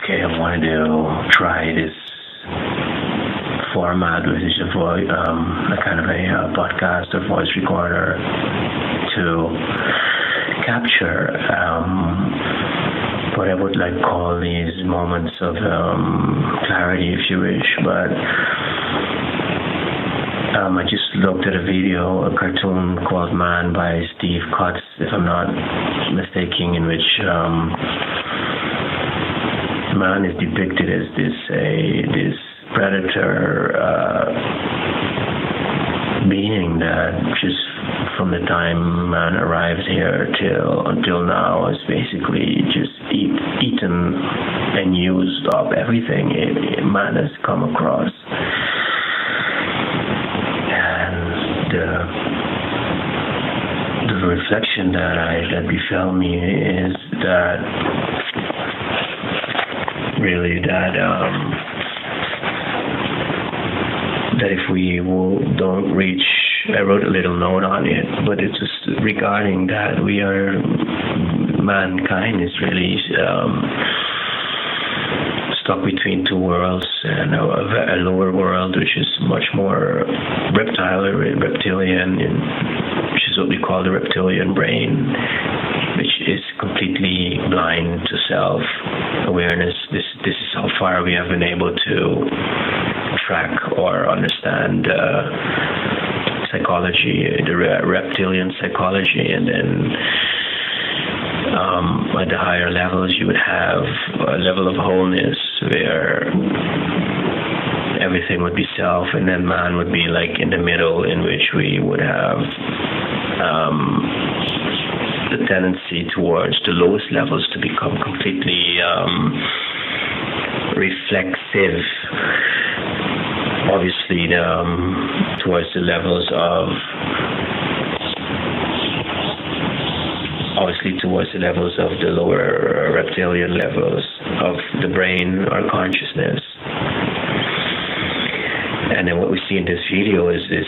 okay, I wanted to try this format, which is a kind of a podcast or voice recorder to capture what I would like call these moments of clarity, if you wish. But I just looked at a video, a cartoon called Man by Steve Cutts, if I'm not mistaken, in which man is depicted as this predator being that just from the time man arrives here until now has basically just eaten and used up everything man has come across. And the reflection that befell me is that really that if we don't reach, I wrote a little note on it, but it's just regarding that mankind is really stuck between two worlds, and a lower world which is much more reptilian, which is what we call the reptilian brain, which is completely blind to self-awareness. This is how far we have been able to track or understand psychology, the reptilian psychology, and then at the higher levels you would have a level of wholeness where everything would be self, and then man would be like in the middle, in which we would have the tendency towards the lowest levels to become completely reflexive, obviously towards the levels of the lower reptilian levels of the brain or consciousness. And then what we see in this video is this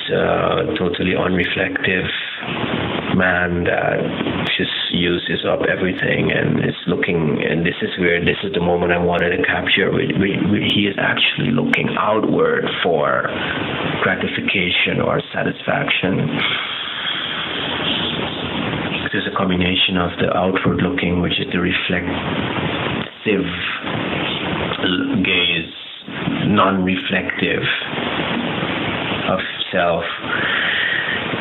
totally unreflective man that just uses up everything and is looking, and this is the moment I wanted to capture. He is actually looking outward for gratification or satisfaction. There's a combination of the outward looking, which is the reflexive gaze, non-reflective of self,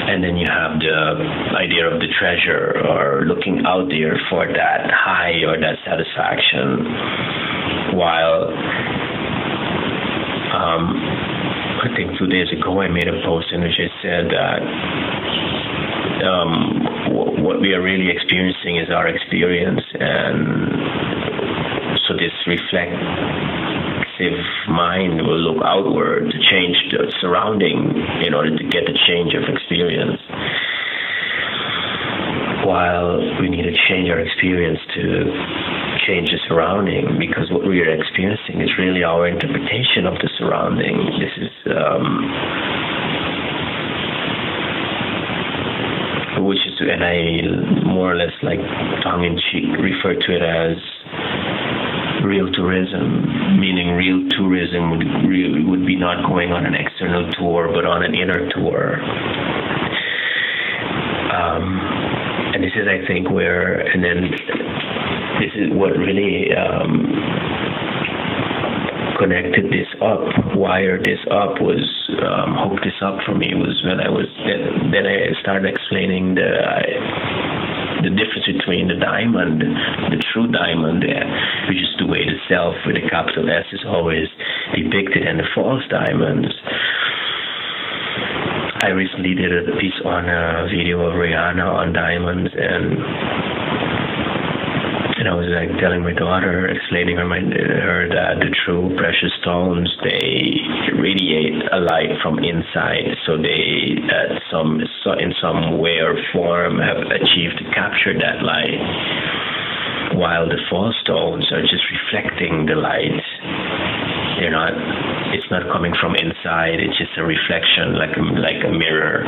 and then you have the idea of the treasure, or looking out there for that high or that satisfaction. While I think 2 days ago I made a post in which I said that what we are really experiencing is our experience, and so this reflexive mind will look outward to change the surrounding in order to get the change of experience, while we need to change our experience to change the surrounding, because what we are experiencing is really our interpretation of the surrounding. This is which is, and I more or less like tongue-in-cheek refer to it as real tourism, meaning real tourism would be not going on an external tour, but on an inner tour. And this is, I think, where, and then this is what really connected this up, wired this up, was hooked this up for me, was when then I started explaining the difference between the diamond, the true diamond, which is the way the self with a capital S is always depicted, and the false diamonds. I recently did a piece on a video of Rihanna on diamonds, and I was like telling my daughter, explaining her that the true precious stones, they radiate a light from inside, so they in some way or form have achieved to capture that light, while the false stones are just reflecting the light. It's not coming from inside, it's just a reflection, like a mirror.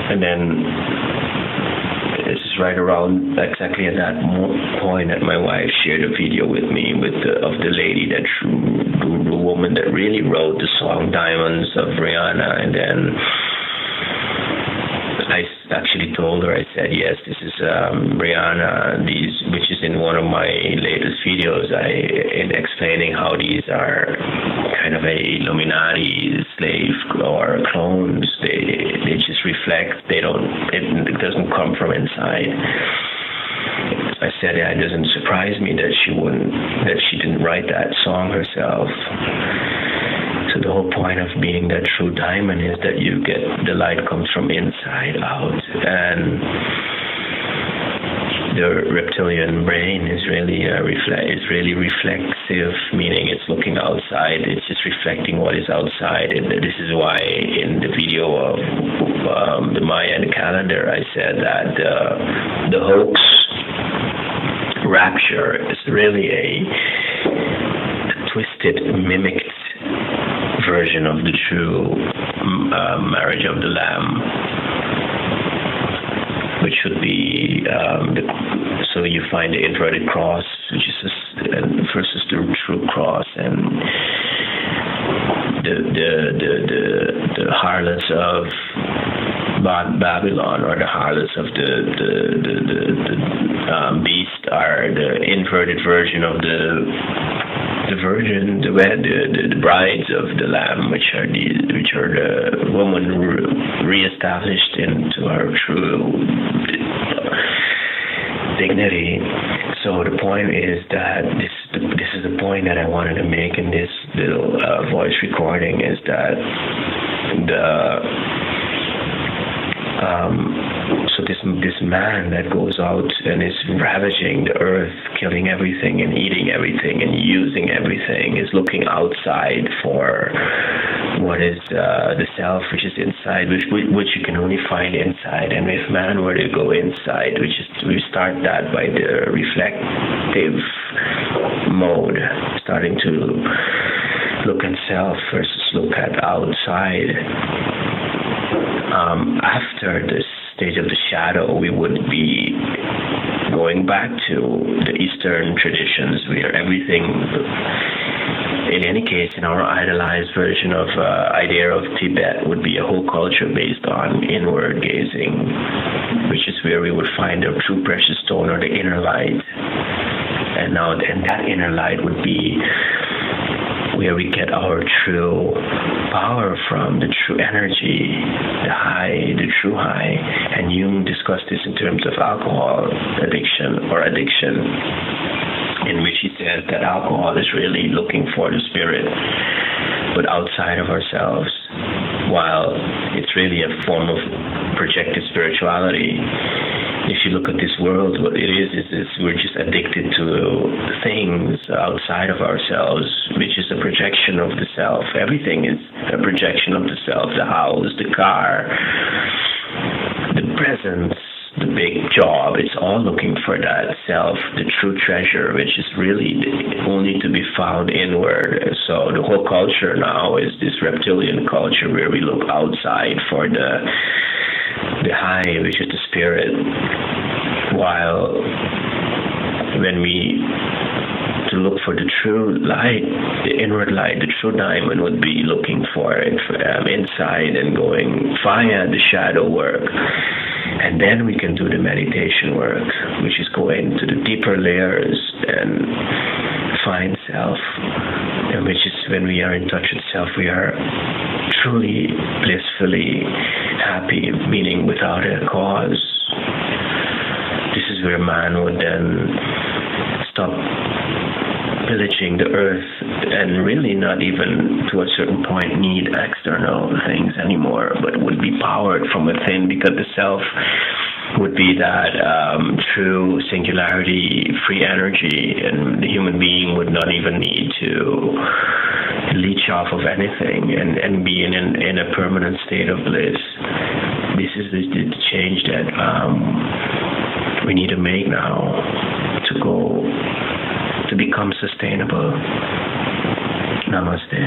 And then it's right around exactly at that point that my wife shared a video with me of the lady the woman that really wrote the song Diamonds of Rihanna. And then I actually told her, I said, yes, this is Rihanna, which is in one of my latest videos, in explaining how these are kind of a Illuminati slave or clones. They just reflect. It doesn't come from inside. I said, yeah, it doesn't surprise me that she didn't write that song herself. So the whole point of being that true diamond is that the light comes from inside out, and the reptilian brain is really reflexive, meaning it's looking outside. It's just reflecting what is outside, and this is why in the video of the Mayan calendar, I said that the hoax rapture is really a twisted, mimicked version of the true marriage of the Lamb, which should be so you find the inverted cross, which is versus the true cross, and the harlots of Babylon, or the harlots of the beast, are the inverted version of the virgin, the brides of the Lamb, which are the woman reestablished into her true dignity. So the point is that this is the point that I wanted to make in this little voice recording, is that so this man that goes out and is ravaging the earth, killing everything and eating everything and using everything, is looking outside for what is the self, which is inside, which you can only find inside. And if man were to go inside, we start that by the reflective mode, starting to look at self versus look at outside. After this stage of the shadow, we would be going back to the Eastern traditions, where everything, in any case, in our idolized version of idea of Tibet, would be a whole culture based on inward gazing, which is where we would find the true precious stone, or the inner light. And that inner light would be where we get our true power from, the true energy, the true high. And Jung discussed this in terms of alcohol addiction, in which he says that alcohol is really looking for the spirit, but outside of ourselves, while it's really a form of projected spirituality. If you look at this world, what it is we're just addicted to things outside of ourselves, which is a projection of the self. Everything is a projection of the self. The house, the car, the presence, the big job. It's all looking for that self, the true treasure, which is really only to be found inward. So the whole culture now is this reptilian culture, where we look outside for the high, which is the spirit, while when we to look for the true light, the inward light, the true diamond, would be looking for it inside and going via the shadow work. And then we can do the meditation work, which is going to the deeper layers and find self, and which is when we are in touch with self, we are truly blissfully happy, meaning without a cause. This is where man would then stop pillaging the earth, and really not even to a certain point need external things anymore, but would be powered from within, because the self would be that true singularity, free energy, and the human being would not even need to leech off of anything and be in a permanent state of bliss. This is the change that we need to make now to become sustainable. Namaste.